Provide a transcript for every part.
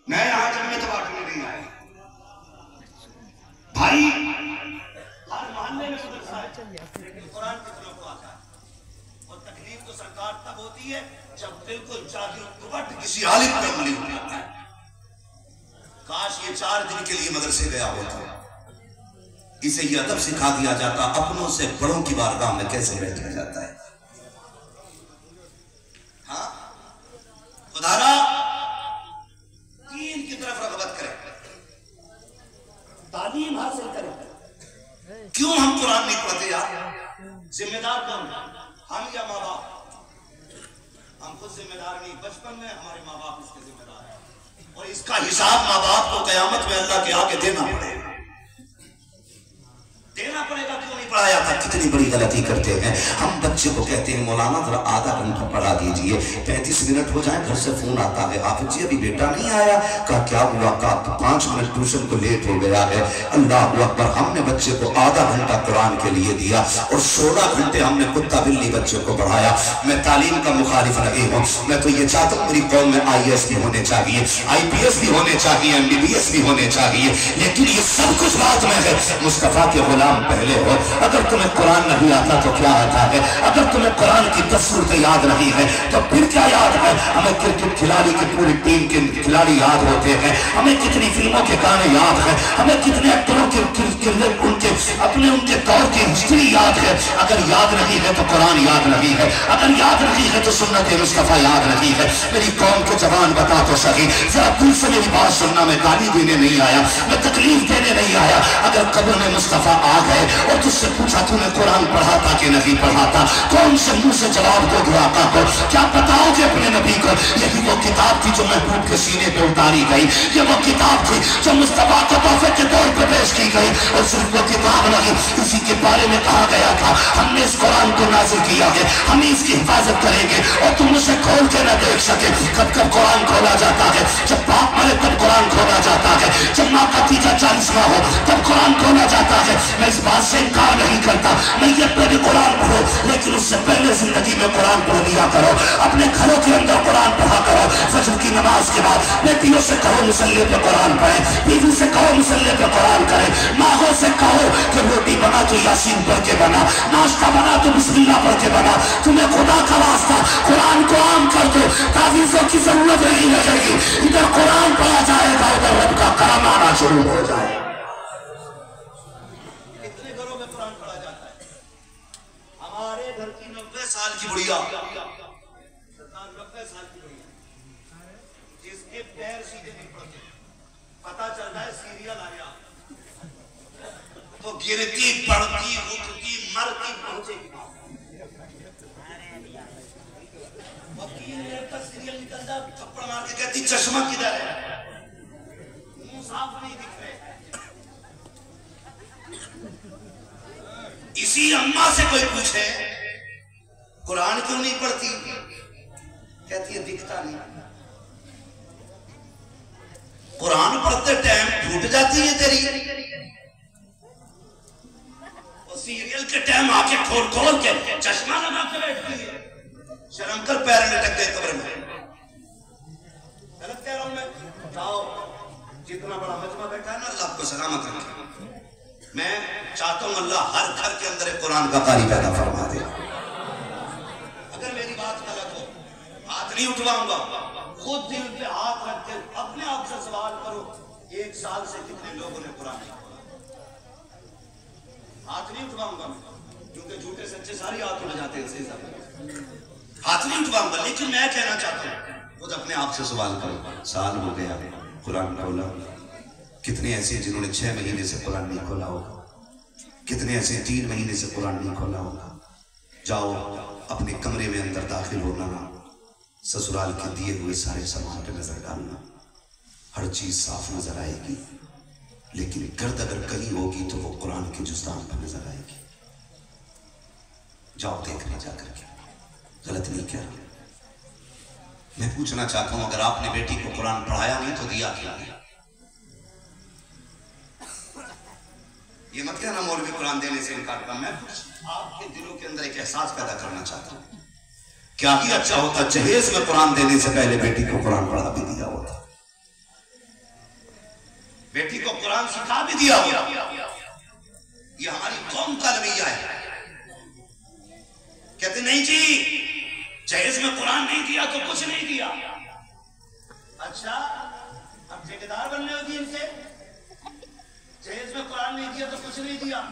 میں یہاں جمعیت بانٹنے نہیں آیا بھائی، ہر محلے میں مدرسہ ہے لیکن قرآن کی طرف تو آتا ہے، اور تکلیف تو سرکار تب ہوتی ہے جب بالکل چادر دوپٹ کسی عالم پہ عملی ہو جاتا ہے۔ کاش یہ 4 دن کے لیے مدرسے گیا ہوتا، اسے یہ ادب سکھا دیا جاتا اپنوں سے بڑوں کی بارگاہ میں کیسے بیٹھا جاتا ہے۔ ہاں خدا را دین کی طرف رغبت کرے، تعلیم حاصل کرے۔ کیوں ہم قرآن نہیں پڑھتے یار؟ ذمہ دار کون؟ ہم یا ماں باپ؟ ہم خود ذمہ دار نہیں، بچپن میں ہمارے ماں باپ اس کے ذمہ دار ہیں، اور اس کا حساب ماں باپ کو قیامت میں اللہ کے آگے دینا پڑے گا۔ دینا پڑے گا، کیوں نہیں پڑھایا تھا؟ کتنی بڑی غلطی کرتے ہیں ہم، بچے کو کہتے ہیں مولانا ذرا آدھا گھنٹہ پڑھا دیجئے، 35 منٹ ہو جائیں، گھر سے فون آتا ہے حافظ جی ابھی بیٹا نہیں آیا، کہا کیا ہوا؟ کہا 5 منٹ ٹیوشن کو لیٹ ہو گیا ہے۔ اللہ اکبر، ہم نے بچے کو آدھا گھنٹہ قرآن کے لیے دیا اور 16 گھنٹے ہم نے کتا بلی بچے کو پڑھایا۔ میں تعلیم کا مخالف نہیں ہوں، میں تو یہ چاہتا ہوں میری قوم میں IAS بھی ہونے چاہیے، IPS بھی ہونے چاہیے، MBBS بھی ہونے چاہیے، لیکن یہ سب کچھ بات میں ہے مصطفیٰ کے غلام پہلے ہو۔ اگر تمہیں قرآن نہیں آتا تو کیا آتا ہے؟ اگر تمہیں قرآن کی 10 صورتیں یاد نہیں ہے تو پھر کیا یاد ہے؟ ہمیں کرکٹ کھلاڑی کی پوری ٹیم کے کھلاڑی یاد ہوتے ہیں، ہمیں کتنی فلموں کے گانے یاد ہیں، ہمیں کتنے ایکٹروں کے ان کے دور کی ہسٹری یاد ہے۔ اگر یاد نہیں ہے تو قرآن یاد نہیں ہے، اگر یاد نہیں ہے تو سنت مصطفیٰ یاد نہیں ہے۔ میری قوم کے جوان بتا تو صحیح، ذرا دل سے میری بات سننا، میں گالی دینے نہیں آیا، میں تکلیف دینے نہیں آیا۔ اگر قبر میں مصطفیٰ آ گئے اور تجھ سے پوچھا تو نے قرآن پڑھا تھا کہ نہیں پڑھا تھا، کون سے منہ سے جواب دو گے آقا کو؟ کیا بتاؤ گے اپنے نبی کو؟ یہی وہ کتاب تھی جو محبوب کے سینے پہ اتاری گئی، یہ وہ کتاب تھی جو مصطفیٰ کو تحفے کے طور پہ پیش کی گئی، اور صرف وہ کتاب نہیں، اسی کے بارے میں کہا گیا تھا ہم نے اس قرآن کو نازل کیا ہے، ہم اس کی حفاظت کریں گے اور تم اسے کھول کے نہ دیکھ سکے۔ کب کب قرآن کھولا جاتا ہے؟ جب باپ مرے تب قرآن کھولا جاتا ہے، جب ماں کا تیجا 40واں ہو تب قرآن کھولا جاتا ہے۔ میں اس بات سے انکار نہیں کرتا، میت پہ بھی قرآن پڑھو، لیکن اس سے پہلے زندگی میں قرآن پڑھ لیا کرو، اپنے گھروں کے اندر قرآن پڑھا کرو۔ فجر کی نماز کے بعد بیٹیوں سے کہو مصلی پہ قرآن پڑھیں، بیوی سے کہو مصلی پہ قرآن کریں، ماں سے کہو کہ روٹی بنا تو یاسین پڑھ کے بنا، ناشتہ بنا تو بسم اللہ پڑھ کے بنا۔ تمہیں خدا کا واسطہ قرآن کو عام کر دو، تعویذوں کی ضرورت نہیں لگے گی، ادھر قرآن پڑھا جائے گا ادھر رب کا کرم آنا شروع ہو جائے گا۔ کتنے گھروں میں قرآن پڑھا جاتا ہے؟ ہمارے گھر کی 90 سال کی بڑھیا، 90 سال کی بڑھیا جس کے پیر سیدھے نہیں پڑتے، پتا چلتا ہے سیریل آیا تو گرتی پڑتی اٹھتی مرتی پہنچے گی، وکیل نے کا سیریل نکلتا تھپڑ مار کے کہتی چشمہ کدھر ہے، منہ صاف نہیں دکھ رہے۔ اسی اماں سے کوئی پوچھے قرآن کیوں نہیں پڑھتی، کہتی ہے دکھتا نہیں۔ قرآن پڑھتے ٹائم پھوٹ جاتی ہے تیری، اور سیریل کے ٹائم آ کے کھول کھول کے چشمہ لگا کے بیٹھتی ہے۔ شرم کر، پیر لٹک گئے قبر میں۔ غلط کہہ رہا ہوں میں؟ جاؤ، جتنا بڑا مجمع بیٹھا ہے نا اللہ کو سلامت رکھے۔ میں چاہتا ہوں اللہ ہر گھر کے اندر ایک قرآن کا قاری پیدا فرما دے۔ اگر میری بات غلط ہو ہاتھ نہیں اٹھواؤں گا، خود دل پہ ہاتھ رکھ کے اپنے آپ سے سوال کرو 1 سال سے کتنے لوگوں نے قرآن نہیں پڑھا؟ ہاتھ نہیں اٹھواؤں گا کیونکہ جھوٹے سچے ساری ہاتھ اٹھ جاتے ہیں، ہاتھ نہیں اٹھواؤں گا، لیکن میں کہنا چاہتا ہوں خود اپنے آپ سے سوال کرو، سال ہو گیا قرآن کھولا، کتنے ایسے جنہوں نے 6 مہینے سے قرآن نہیں کھولا ہوگا، کتنے ایسے 3 مہینے سے قرآن نہیں کھولا ہوگا۔ جاؤ اپنے کمرے میں اندر داخل ہونا، سسرال کے دیے ہوئے سارے سامان پہ نظر ڈالنا، ہر چیز صاف نظر آئے گی، لیکن گرد اگر کہیں ہوگی تو وہ قرآن کے جزدان پہ نظر آئے گی۔ جاؤ دیکھ لیں جا کر کے، غلط نہیں کہہ رہا۔ میں پوچھنا چاہتا ہوں اگر آپ نے بیٹی کو قرآن پڑھایا نہیں تو دیا کیا نہیں؟ یہ مت کہنا مولوی قرآن دینے سے انکار کرنا، میں آپ کے دلوں کے اندر ایک احساس پیدا کرنا چاہتا ہوں، کیا ہی اچھا ہوتا جہیز میں قرآن دینے سے پہلے بیٹی کو قرآن پڑھا بھی دیا ہوتا۔ बेटी को कुरान सिखा भी दिया हो, ये हमारी कौम का रवैया है। कहते नहीं जी जहेज में कुरान नहीं दिया तो कुछ नहीं दिया। अच्छा अब ठेकेदार बनने होगी इनसे, जहेज में कुरान नहीं दिया तो कुछ नहीं दिया।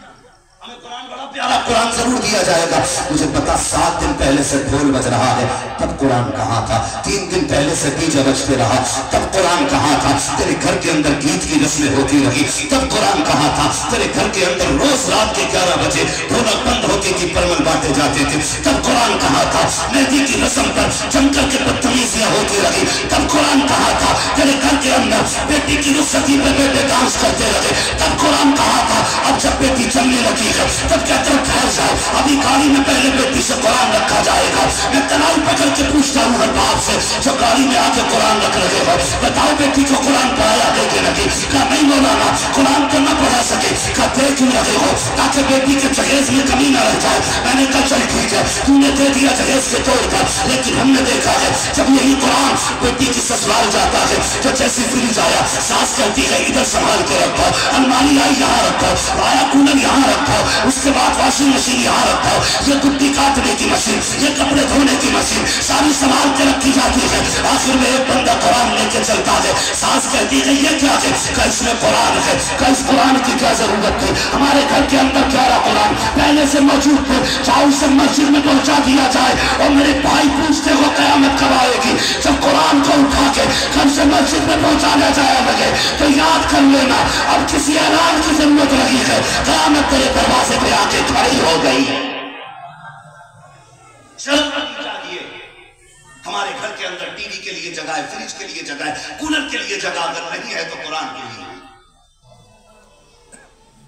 हमें कुरान बड़ा प्यारा कुरान जरूर दिया जाएगा। मुझे पता 7 दिन पहले से ढोल बज रहा है, तब कुरान कहाँ था? 3 दिन पहले से डीजे बजते रहा, तब कुरान कहाँ था? तेरे घर के अंदर गीत की रस्में होती रही, तब कुरान कहाँ था? तेरे घर के अंदर रोज रात के 11 बजे ढोलक बंद होती थी, परमल बांटे जाते थे, तब कुरान कहाँ था? मेहंदी की रस्म पर जमकर के बदतमीजियां होती रही, तब कुरान कहाँ था? तेरे घर के अंदर बेटी की रुखसती पे बेटे डांस करते रहे, तब कुरान कहाँ था? अब जब बेटी चलने लगी तब कहते हो ठहर जाओ, अभी गाड़ी में पहले बेटी से कुरान रखा जाएगा। मैं तनाव पकड़ के पूछता हूँ हर बाप से जो गाड़ी में आके कुरान रख रहे हो, बताओ बेटी को कुरान पढ़ाया देके लगी? कहा नहीं मौलाना कुरान तो न पढ़ा सके। कहा दे क्यों रहे हो? ताकि बेटी के जहेज में कमी न रह जाए। मैंने कहा चल ठीक है तूने दे दिया जहेज के तौर पर, लेकिन हमने देखा है जब यही कुरान बेटी की ससुराल जाता है तो जैसे फ्रिज आया सास कहती है इधर संभाल के रखो, अलमारी आई यहाँ रखो, आया कूलर यहाँ रखो, उसके बाद वॉशिंग मशीन यहाँ रखो, ये गुड्डी काटने की मशीन, ये कपड़े धोने की मशीन सारी संभाल के रखी जाती है। आखिर में एक बंदा कुरान लेके चलता है, सास कहती है ये क्या है? क्या इसमें कुरान है? क्या इस कुरान की क्या जरूरत थी? हमारे घर के अंदर क्या रहा कुरान पहले से मौजूद थे, चाहे उसे मस्जिद में पहुंचा दिया जाए। और मेरे भाई पूछते हो कयामत कब आएगी? जब कुरान को उठा के घर से मस्जिद में पहुंचाया जाए लगे तो याद कर लेना अब किसी ऐलान की जरूरत नहीं है, कयामत तेरे दरवाजे पे आके खड़ी हो गई है। चाहिए हमारे घर के अंदर टीवी के लिए जगह है, फ्रिज के लिए जगह है, कूलर के लिए जगह अगर नहीं है तो कुरान के लिए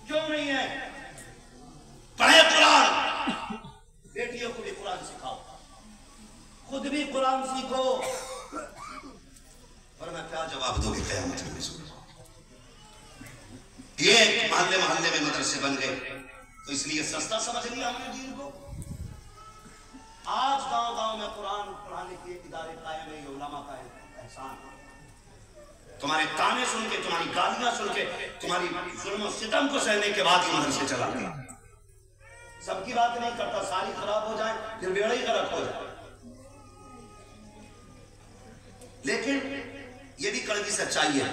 क्यों नहीं है? पढ़े कुरान, बेटियों को भी कुरान सिखाओ, खुद भी कुरान सीखो। और मैं क्या जवाब दोगे क़यामत में? ये मोहल्ले मोहल्ले में मदरसे बन गए तो इसलिए सस्ता समझ लिया हमने दीन को। आज गांव गांव में कुरान पढ़ाने के इदारे कायम है, ये उलमा का एहसान। तुम्हारे ताने सुन के, तुम्हारी गालियां सुन के, तुम्हारी जुल्म सितम को सहने के बाद ही मदरसे चला गया। सबकी बात नहीं करता, सारी खराब हो जाए फिर बेड़ा ही गलत हो जाए। लेकिन ये भी कड़वी सच्चाई है,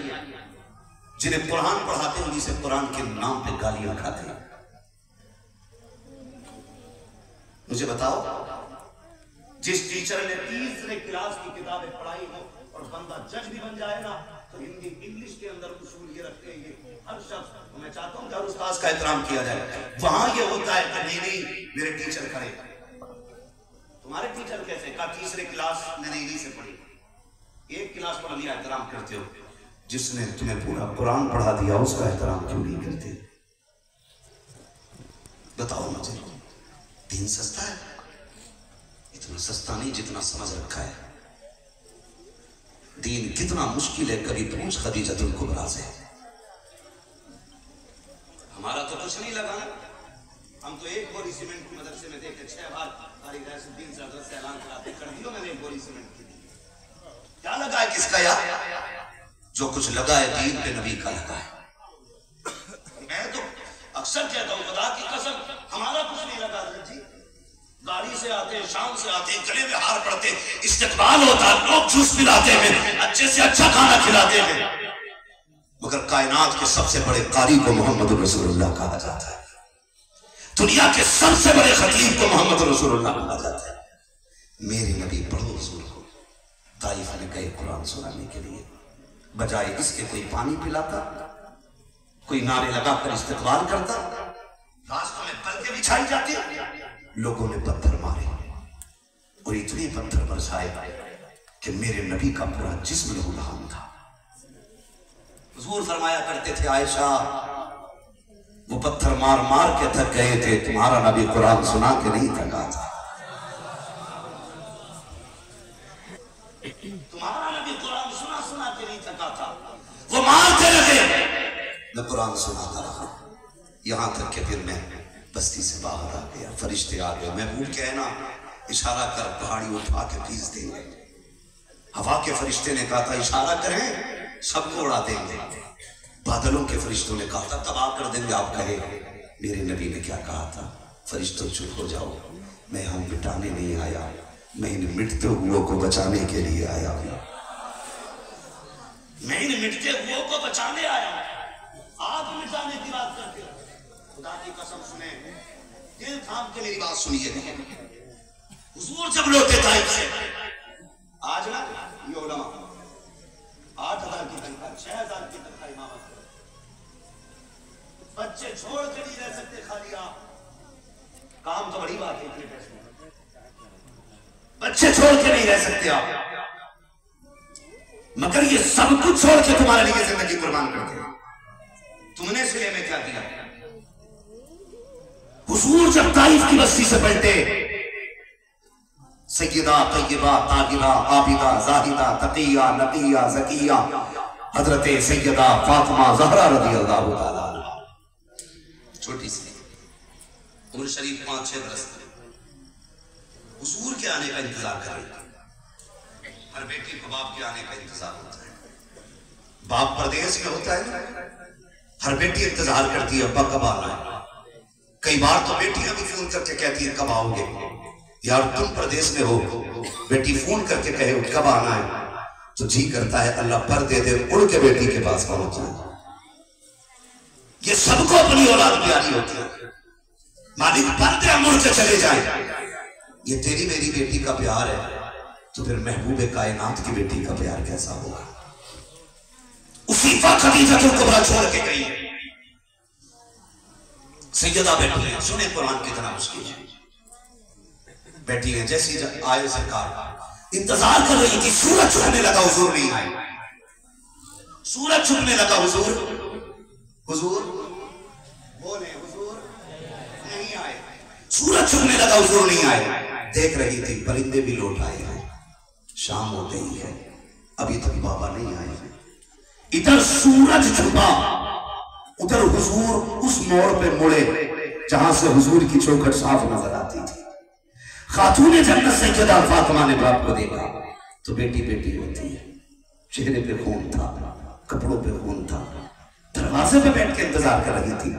जिन्हें कुरान पढ़ाते हैं उन्हीं से कुरान के नाम पे गालियां खाते हैं। मुझे बताओ जिस टीचर ने 3रे क्लास की किताबें पढ़ाई हो और बंदा जज भी बन जाए ना तो हिंदी इंग्लिश के अंदर उसूल ये रखते हैं, ये हर शख्स, मैं चाहता हूं कि हर उस्ताद का एहतराम किया जाए। वहां ये होता है कि नहीं मेरे टीचर करे। तुम्हारे टीचर कैसे? कहा 3रे क्लास मैंने इन्हीं से पढ़ी। 1 क्लास पढ़ लिया, एहतराम करते हो। जिसने तुम्हें पूरा कुरान पढ़ा दिया उसका एहतराम क्यों नहीं करते? बताओ मुझे। दीन सस्ता है? इतना सस्ता नहीं जितना समझ रखा है। दीन कितना मुश्किल है, कभी पूछ खदीजतुल कुबरा से। हमारा तो कुछ नहीं लगा, हम तो 1 बोरी सीमेंट की मदरसे में देखे 6 बार तारीख से ऐलान कराते कर दियो मैंने 1 बोरी सीमेंट की। क्या लगा है किसका यार? जो कुछ लगा है दीन पे नबी का लगा है। मैं तो अक्सर कहता हूँ खुदा की कसम हमारा कुछ नहीं लगा जी। गाड़ी से आते, शाम से आते, गले में हार पड़ते, इस्तेकबाल होता, लोग जूस पिलाते हैं, अच्छे से अच्छा खाना खिलाते हैं, मगर कायनात के सबसे बड़े कारी को मोहम्मद रसूलुल्लाह कहा जाता है। दुनिया के सबसे बड़े खतीब को मोहम्मद रसूलुल्लाह कहा जाता है। मेरे नबी पढ़ो हुजूर को ताइफ ने गए कुरान सुनाने के लिए, बजाय इसके कोई पानी पिलाता, कोई नारे लगाकर इस्तेकबाल करता, रास्तों में पलके बिछाई जाती, लोगों ने पत्थर मारे और इतने पत्थर बरसाए कि मेरे नबी का पूरा जिस्म लहूलुहान था। हुजूर फरमाया करते थे आयशा वो पत्थर मार मार के थक गए थे, तुम्हारा नबी कुरान सुना के नहीं थका था। तुम्हारा नबी कुरान सुना सुना के नहीं थका था, वो मारते रहे, मैं कुरान सुनाता रहा। यहां तक कि फिर मैं बस्ती से बाहर आ गया, फरिश्ते आ गए, मैं भूल के ना इशारा कर पहाड़ी उठा के भीज देंगे। हवा के फरिश्ते ने कहा था इशारा करें सबको उड़ा देंगे। बादलों के फरिश्तों ने कहा था तबाह कर देंगे, आप कहे मेरे नबी ने क्या कहा था, फरिश्तों चुप हो जाओ, मैं यहाँ मिटाने नहीं आया, मैं इन मिटते हुओं को बचाने के लिए आया हूँ, मैं इन मिटते हुओं को बचाने आया हूँ। आप मिटाने की बात करते हो, खुदा की कसम सुने, दिल थाम के मेरी बात सुनिए। हुजूर जब लौटे ताइफ से, आज ना ये उलमा 8,000 की तनख्वाह, 6,000 की तनख्वाह इमामत, बच्चे छोड़ के नहीं रह सकते खाली आप, काम तो बड़ी बात है, इतने पैसे बच्चे छोड़ के नहीं रह सकते आप, मगर ये सब कुछ छोड़ के तुम्हारे लिए जिंदगी कुर्बान करते हैं। तुमने सिले में क्या किया? हुजूर जब ताइफ की बस्ती से पलटे, सय्यदा तय्यबा ताहिरा आबिदा जाहिदा तकिया नकिया ज़किया हजरत सय्यदा फातिमा ज़हरा रज़ियल्लाहु ताला अन्हा, छोटी सी उम्र शरीफ 5-6 बरस की, हुजूर के आने का इंतजार कर रही थी। हर बेटी को बाप के आने का इंतजार होता है, बाप परदेश में होता है, हर बेटी इंतजार करती है अब्बा कब आना है। कई बार तो बेटियां भी फोन करके कहती है कब आओगे, यार तुम प्रदेश में हो, बेटी फोन करके कहे कब आना है, तो जी करता है अल्लाह पर दे दे, उड़ के बेटी के पास पहुंच जाए। ये सबको अपनी औलाद प्यारी होती है, मालिक पर दे मुड़ के चले जाए। ये तेरी मेरी बेटी का प्यार है, तो फिर महबूबे कायनात की बेटी का प्यार कैसा होगा? उसी वक्त खदीजा को कुबरा छोड़ के गई, सैयदा बैठी है, सुने कुरान कितना मुश्किल है, बैठी है। जैसी आए सरकार इंतजार कर रही थी, सूरज छुपने लगा, हुजूर नहीं आए, सूरज छुपने लगा, हुजूर हुजूर बोले, हुजूर नहीं आए, सूरज छुपने लगा, हुजूर नहीं आए। देख रही थी परिंदे भी लौट आए हैं, शाम होते ही है, अभी तक बाबा नहीं आए। इधर सूरज छुपा, उधर हुजूर उस मोड़ पे मुड़े जहां से हुजूर की चौखट साफ नजर आती थी। खातूने जन्नत सैयदा फातिमा ने बाप को देखा तो बेटी बेटी होती है, चेहरे पे खून था, कपड़ों पे खून था, दरवाजे पे बैठ के इंतजार कर रही थी,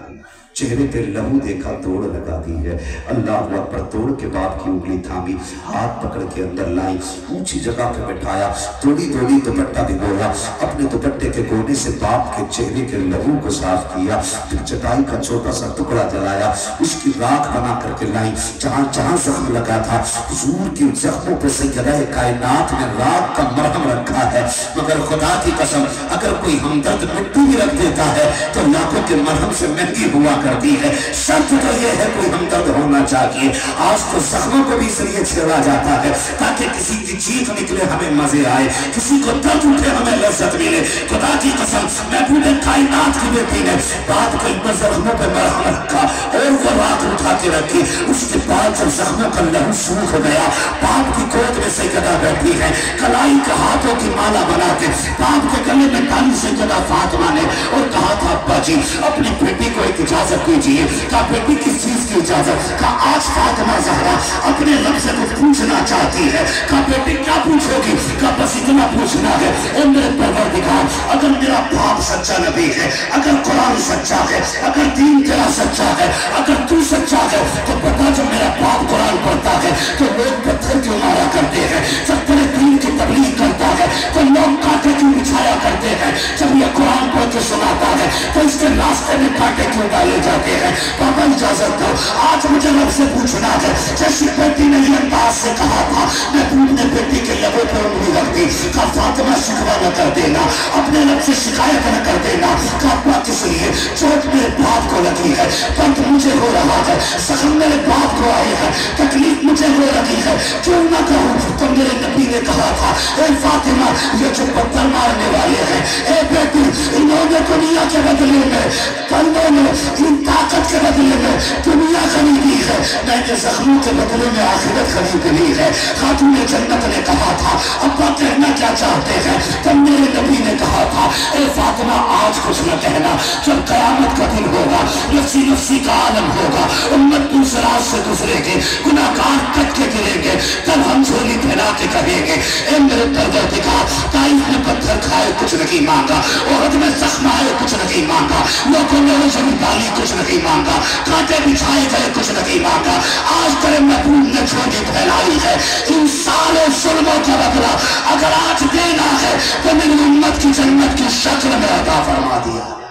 चेहरे पे लहू देखा, तोड़ लगा दी है। अल्लाह अकबर, तोड़ के बाप की उंगली थामी, हाथ पकड़ के अंदर लाई, ऊंची जगह पे बैठाया, थोड़ी थोड़ी दुपट्टा भिगोया, अपने दुपट्टे के कोने से बाप के चेहरे के लहू को साफ किया, फिर चटाई का छोटा सा टुकड़ा जलाया, उसकी राख बना करके लाई, जहां जहां जख्म लगा था हुजूर की जख्मों पे सैयदा कायनात ने राख का मरहम रखा है। मगर खुदा की कसम, अगर कोई हमदर्द मिट्टी भी रख देता है तो लाखों के मरहम से महंगी हुआ करती है। शर्त तो यह है कोई हमदर्द होना चाहिए। आज तो जख्मों को भी इसलिए छेड़ा जाता है ताकि किसी की चीख निकले हमें मजे आए, किसी को दर्द उठे हमें लज्जत मिले। खुदा की कसम, महबूबे कायनात की बेटी ने बात को इन जख्मों पर मरहम रखा और वो रात उठा के रखी। उसके बाद जब जख्मों का लहू सूख गया, बाप की गोद में सैयदा बैठी है, कलाई के हाथों की माला बना के बाप के गले में डाली सैयदा फातिमा ने और कहा था अब्बा जी अपनी बेटी को एक इजाजत कीजिए। कहा बेटी किस चीज की इजाजत? कहा आज फातिमा ज़हरा अपने रब से कुछ पूछना चाहती है। कहा बेटी क्या पूछोगी? कहा बस इतना पूछना है, ओ मेरे परवरदिगार, अगर मेरा बाप सच्चा नबी है, अगर कुरान सच्चा है, अगर दीन तेरा सच्चा है, अगर तू सच्चा है, तो बता जब मेरा बाप कुरान पढ़ता है तो लोग पत्थर क्यों मारा करते हैं? जब तेरे दीन की तबलीग करता है तो लोग कांटे क्यों बिछाया करते हैं? जब ये कुरान पढ़ के सुनाता है तो इसके रास्ते में कांटे क्यों डाले जाते हैं? बाबा इजाजत दो, आज मुझे रब से पूछना है। जैसी बेटी ने ये अंदाज से कहा था, मैं अपने बेटी के लबों पर उंगली रख दी, कहा फातिमा शिकवा न कर देना, अपने रब से शिकायत न कर देना। कहा किस लिए? चोट मेरे बाप को लगी है, दर्द मुझे हो रहा है, जख्म मेरे बाप को आए हैं, तकलीफ मुझे हो रही है, क्यों ना कहूँ? तो मेरे नबी ने कहा था ए फातिमा, ये जो पत्थर मारने वाले हैं, ए बेटी, इन्होंने दुनिया के बदले में, बंदों ने इन ताकत के बदले में दुनिया खरीदी है, मैंने जख्मों के बदले में आखिरत खरीद ली है। खातूने जन्नत ने कहा था अब्बा कहना क्या चाहते हैं? तब मेरे नबी ने कहा था ए फातिमा आज कुछ न कहना। जब कयामत का दिन होगा, नफसी नफसी का आलम होगा, उम्मत दूसरा से गुजरेंगे, गुनाहगार कट के गिरेंगे, तब हम झोली फैला के कहेंगे ए मेरे परवरदिगार, ताइफ में पत्थर खाए कुछ नहीं मांगा, ओहद में जख्म आए कुछ नहीं मांगा, लोगों ने जमीन डाली कुछ नहीं मांगा, कांटे बिछाए गए कुछ नहीं मांगा, आज तेरे महबूब ने झोली फैलाई है। इन सारे जुल्मों का बदला अगर आज देना है तो मेरी उम्मत की जन्नत की शक्ल में अता फरमा दिया।